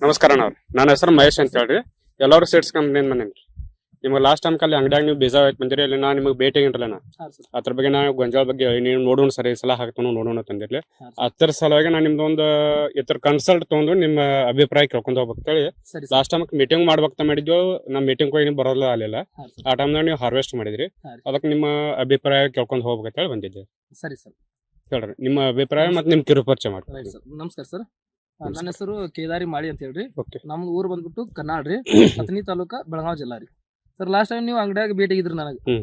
ನಮಸ್ಕಾರ ನನ್ನ ಹೆಸರು ಮಹೇಶ್ ಅಂತ ಹೇಳ್ರಿ. ಎಲ್ಲರೂ ಸೀಡ್ಸ್ ಕಂಪ್ನಿಯಿಂದ ಬಂದೇನ್ರಿ. ನಿಮ್ಗೆ ಲಾಸ್ಟ್ ಟೈಮ್ ಕಲ್ಲಿ ಅಂಗಡಿಯಾಗ ನೀವು ಬೀಜ ಆಯ್ತು ಬಂದಿರಿ. ಅಲ್ಲಿ ನಾ ನಿಮಗೆ ಭೇಟಿ ಆಗಿರಲ್ಲ ಅದ್ರ ಬಗ್ಗೆ ನಾನು ಗೊಂಜಾಳ ಬಗ್ಗೆ ನೀವು ನೋಡೋಣ ಸರಿ ಸಲ ಹಾಕ್ತಾನು ನೋಡೋಣ ತಂದಿರ್ಲಿ. ಅದ್ರ ಸಲುವಾಗಿ ನಾನು ನಿಮ್ದೊಂದು ಇತರ ಕನ್ಸಲ್ಟ್ ತಗೊಂಡು ನಿಮ್ಮ ಅಭಿಪ್ರಾಯ ಕೇಳ್ಕೊಂಡು ಹೋಗ್ಬೇಕಂತೇಳಿ ಲಾಸ್ಟ್ ಟೈಮ್ ಮೀಟಿಂಗ್ ಮಾಡ್ಬೇಕಂತ ಮಾಡಿದ್ವಿ. ನಮ್ಮ ಮೀಟಿಂಗ್ ಹೋಗಿ ಬರೋಲ್ಲ ಆಗಲಿಲ್ಲ. ಆ ಟೈಮ್ನಾಗ ನೀವು ಹಾರ್ವೆಸ್ಟ್ ಮಾಡಿದ್ರಿ. ಅದಕ್ಕೆ ನಿಮ್ಮ ಅಭಿಪ್ರಾಯ ಕೇಳ್ಕೊಂಡು ಹೋಗ್ಬೇಕಂತೇಳಿ ಬಂದಿದ್ದೆ. ಸರಿ ಸರ್, ಹೇಳ್ರಿ ನಿಮ್ಮ ಅಭಿಪ್ರಾಯ ಮತ್ತೆ ನಿಮ್ ಕಿರು ಪರಿಚಯ ಮಾಡಿ. ನಮಸ್ಕಾರ ಸರ್, ನನ್ನ ಹೆಸರು ಕೇದಾರಿ ಮಾಳಿ ಅಂತ ಹೇಳ್ರಿ. ಓಕೆ. ನಮ್ದು ಊರು ಬಂದ್ಬಿಟ್ಟು ಕರ್ನಾಡ್ ರೀ, ಅಥಣಿ ತಾಲೂಕ ಬೆಳಗಾವಿ ಜಿಲ್ಲಾ ರೀ. ಸರ್ ಲಾಸ್ಟ್ ಟೈಮ್ ನೀವು ಅಂಗಡಿಯಾಗ ಭೇಟಿ ಆಗಿದ್ರಿ ನನಗೆ.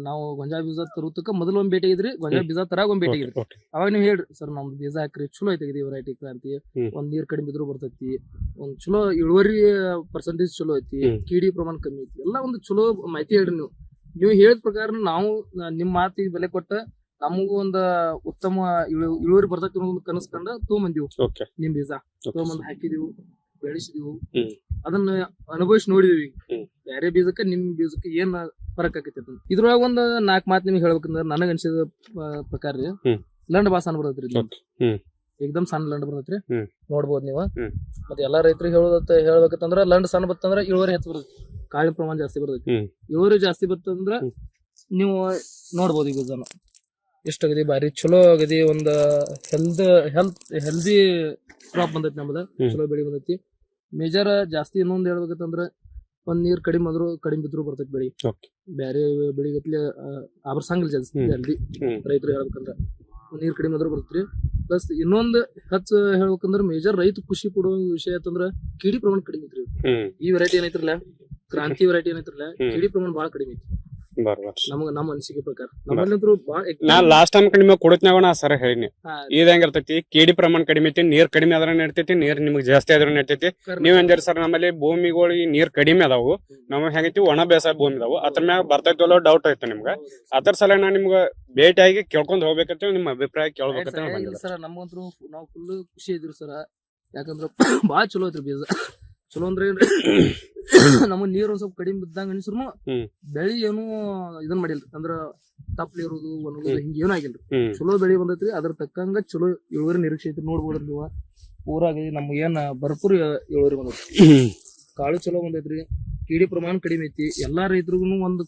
ನಾವು ಗೊಂಜಾಳ ಬೀಜ ತರುತ್ತಕ್ಕ ಮೊದಲು ಒಂದ್ ಭೇಟಿ ಆಗಿದ್ರಿ, ಗೊಂಜಾಳ ಬೀಜ ತರಾಗ ಒಂದ್ ಭೇಟಿ ಆಗಿದ್ರಿ. ಅವಾಗ ನೀವು ಹೇಳ್ರಿ ಸರ್ ನಮ್ದು ಬೀಜ ಹಾಕ್ರಿ ಚಲೋ ಐತಿ ವೆರೈಟಿ ಕ್ರಾಂತಿ, ಒಂದ್ ನೀರ್ ಕಡಿಮೆ ಇದ್ರು ಬರ್ತೈತಿ, ಒಂದ್ ಚಲೋ ಇಳುವರಿ ಪರ್ಸೆಂಟೇಜ್ ಚಲೋ ಐತಿ, ಕಿಡಿ ಪ್ರಮಾಣ ಕಮ್ಮಿ ಐತಿ, ಎಲ್ಲ ಒಂದು ಚಲೋ ಮಾಹಿತಿ ಹೇಳ್ರಿ. ನೀವು ಹೇಳಿದ ಪ್ರಕಾರ ನಾವು ನಿಮ್ ಮಾತಿಗೆ ಬೆಲೆ ಕೊಟ್ಟ ನಮಗೂ ಒಂದ್ ಉತ್ತಮ ಇಳುವರಿ ಬರ್ತೈತಿ ಅನ್ನೋ ಕನಸ್ಕೊಂಡ ತೊಗೊಂಬಂದಿವು. ನಿಮ್ ಬೀಜ ತೊಗೊಂಬಂದ್ ಹಾಕಿದೀವು, ಬೆಳೆಸಿದೀವು, ಅದನ್ನ ಅನುಭವಿಸಿ ನೋಡಿದೀವಿ. ಬೇರೆ ಬೀಜಕ್ಕೆ ನಿಮ್ ಬೀಜಕ್ಕೆ ಏನ್ ಫರಕ್ ಆಕೈತಿ ಅಂತ ಇದ್ರೊಳಗ ಒಂದ್ 4 ಮಾತು ನಿಮ್ಗೆ ಹೇಳ್ಬೇಕಂದ್ರ ನನಗ ಅನ್ಸಿದ ಪ್ರಕಾರ ರೀ, ಲಂಡ್ ಬಾಳ ಸಣ್ಣ ಬರ್ತೈತ್ರಿ. ಏಕ್ದಮ್ ಸಣ್ಣ ಲಂಡ್ ಬರ್ತೈತ್ರಿ, ನೋಡ್ಬೋದು ನೀವು. ಮತ್ತೆ ಎಲ್ಲಾ ರೈತರಿಗೆ ಹೇಳ್ಬೇಕಂದ್ರ ಲಂಡ್ ಸಣ್ಣ ಬರ್ತಂದ್ರ ಇಳುವರಿ ಹೆಚ್ಚು ಬರ್ತೈತಿ, ಕಾಳಿನ ಪ್ರಮಾಣ ಜಾಸ್ತಿ ಬರ್ತೈತಿ. ಇಳುವರಿ ಜಾಸ್ತಿ ಬರ್ತಂದ್ರ ನೀವು ನೋಡ್ಬೋದು ಈ ಬೀಜನ ಎಷ್ಟಾಗದಿ, ಬಾರಿ ಚಲೋ ಆಗದಿ. ಒಂದ್ ಹೆಲ್ದಿ ಕ್ರಾಪ್ ಬಂದೈತಿ ನಮ್ದ, ಚಲೋ ಬೆಳಿ ಬಂದೈತಿ. ಮೇಜರ್ ಜಾಸ್ತಿ ಇನ್ನೊಂದ್ ಹೇಳ್ಬೇಕಂದ್ರ ಒಂದ್ ನೀರ್ ಕಡಿಮೆ ಆದ್ರೂ ಕಡಿಮೆ ಬಿದ್ರು ಬರ್ತೈತಿ ಬೆಳಿ. ಬ್ಯಾರೆ ಬೆಳಿಗತ್ಲೆ ಆಬರ್ಸಂಗಿಲ್ಲ ಜಾಸ್ತಿ ಜಲ್ದಿ. ರೈತರು ಹೇಳ್ಬೇಕಂದ್ರ ನೀರ್ ಕಡಿಮೆ ಆದ್ರೂ ಬರ್ತೈತ್ರಿ. ಪ್ಲಸ್ ಇನ್ನೊಂದ್ ಹೆಚ್ಚ ಹೇಳ್ಬೇಕಂದ್ರ ಮೇಜರ್ ರೈತ ಖುಷಿ ಪಡೋ ವಿಷಯ ಅಂತಂದ್ರ ಕಿಡಿ ಪ್ರಮಾಣ ಕಡಿಮೆ ಐತ್ರಿ. ಈ ವೆರೈಟಿ ಏನೈತ್ರಲ್ಲ, ಕ್ರಾಂತಿ ವೆರೈಟಿ ಏನೈತ್ರಲ್ಲ, ಕಿಡಿ ಪ್ರಮಾಣ ಬಾಳ ಕಡಿಮೆ ಐತಿ ನಮ್ಮ ಅನಿಸಿಕೆ ಪ್ರಕಾರ. ನಾ ಲಾಸ್ಟ್ ಟೈಮ್ ನಿಮಗೆ ಕೊಡತ್ನಾಗ ನಾ ಸರ್ ಹೇಳಿನಿ, ಇದ್ ಹೆಂಗಿರ್ತೈತಿ, ಕೇಡಿ ಪ್ರಮಾಣ ಕಡಿಮೆ ಐತಿ, ನೀರ್ ಕಡಿಮೆ ಆದ್ರ ನಡ್ತೈತಿ, ನೀರ್ ನಿಮ್ಗೆ ಜಾಸ್ತಿ ಆದ್ರ ನಡ್ತೈತಿ. ನೀವ್ ಅಂದಿರಿ ಸರ್ ನಮ್ಮಲ್ಲಿ ಭೂಮಿಗಳು ನೀರ್ ಕಡಿಮೆ ಅದಾವು, ನಮ್ಗೆ ಹೆಂಗೈತಿ ಒಣ ಬೇಸಾಯ ಭೂಮಿ ಅದಾವು, ಅದ್ರ ಮ್ಯಾಗ ಬರ್ತೈತಿ ಡೌಟ್ ಐತಿ ನಿಮ್ಗ. ಅದ್ರ ಸಲ ನಾ ನಿಮ್ಗ ಭೇಟಿಯಾಗಿ ಕೇಳ್ಕೊಂಡ್ ಹೋಗ್ಬೇಕಂತ ನಿಮ್ಮ ಅಭಿಪ್ರಾಯ ಕೇಳ್ಬೇಕಂತ ಸರ್. ನಮ್ಗಂತೂ ನಾವು ಫುಲ್ ಖುಷಿ ಇದ್ರಿ ಸರ್, ಯಾಕಂದ್ರ ಬಾಳ ಚಲೋ ಐತ್ರಿ ಬೀಜ. ಚಲೋ ಅಂದ್ರೆ ನಮಗ್ ನೀರ್ ಒಂದ್ ಸ್ವಲ್ಪ ಕಡಿಮೆ ಬಿದ್ದಂಗ ಅನಿಸ್ರು ಬೆಳಿ ಏನು ಇದನ್ ಮಾಡಿಲ್ರಿ, ಅಂದ್ರ ತಪ್ಪಲಿ ಇರೋದು ಒಣಗೋದು ಹಿಂಗ ಏನೂ ಆಗಿಲ್ರಿ. ಚಲೋ ಬೆಳಿ ಬಂದೈತ್ರಿ, ಅದ್ರ ತಕ್ಕಂಗ ಚಲೋ ಇಳುವರಿ ನಿರೀಕ್ಷೆ ಐತ್ರಿ. ನೋಡ್ಬೋದ್ರಿ ನೀವು ಊರಾಗ ನಮ್ಗೆ ಏನ್ ಭರ್ಪೂರ್ ಇಳುವರಿ ಬಂದೈತ್ರಿ, ಕಾಳು ಚಲೋ ಬಂದೈತ್ರಿ, ಕೀಡಿ ಪ್ರಮಾಣ ಕಡಿಮೆ ಐತಿ. ಎಲ್ಲಾ ರೈತರಿಗೂ ಒಂದು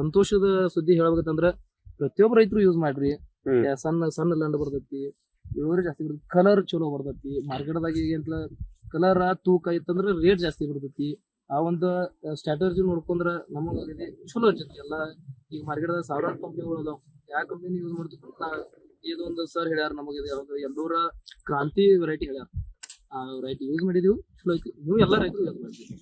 ಸಂತೋಷದ ಸುದ್ದಿ ಹೇಳ್ಬೇಕಂದ್ರ ಪ್ರತಿಯೊಬ್ಬ ರೈತರು ಯೂಸ್ ಮಾಡ್ರಿ. ಸಣ್ಣ ಲಂಡ್ ಬರ್ತೈತಿ, ಇಳುವರಿ ಜಾಸ್ತಿ ಬರ್ತೈತಿ, ಕಲರ್ ಚಲೋ ಬರ್ತೈತಿ. ಮಾರ್ಕೆಟ್ದಾಗ ಈಗಂತ ಕಲರ್ ತೂಕ ಇತ್ತಂದ್ರ ರೇಟ್ ಜಾಸ್ತಿ ಬರ್ತೈತಿ. ಆ ಒಂದು ಸ್ಟ್ರಾಟಜಿ ನೋಡ್ಕೊಂಡ್ರ ನಮಗ ಚಲೋ ಇರ್ತೈತಿ. ಎಲ್ಲಾ ಈಗ ಮಾರ್ಕೆಟ್ದಾಗ ಸಾವಿರಾರು ಕಂಪ್ನಿಗಳು ಅದಾವ, ಯಾವ ಕಂಪ್ನಿ ಯೂಸ್ ಮಾಡ್ತಕ್ಕಂತ ಇದೊಂದು ಸರ್ ಹೇಳ್ಯಾರ ನಮಗೆ, ಎಲ್ಲೂರ ಕ್ರಾಂತಿ ವೆರೈಟಿ ಹೇಳ್ಯಾರ. ಆ ವೆರೈಟಿ ಯೂಸ್ ಮಾಡಿದೀವಿ, ಚಲೋ ಐತಿ. ನೀವು ಎಲ್ಲಾ ರೈತರು ಯೂಸ್ ಮಾಡ್ತೀವಿ.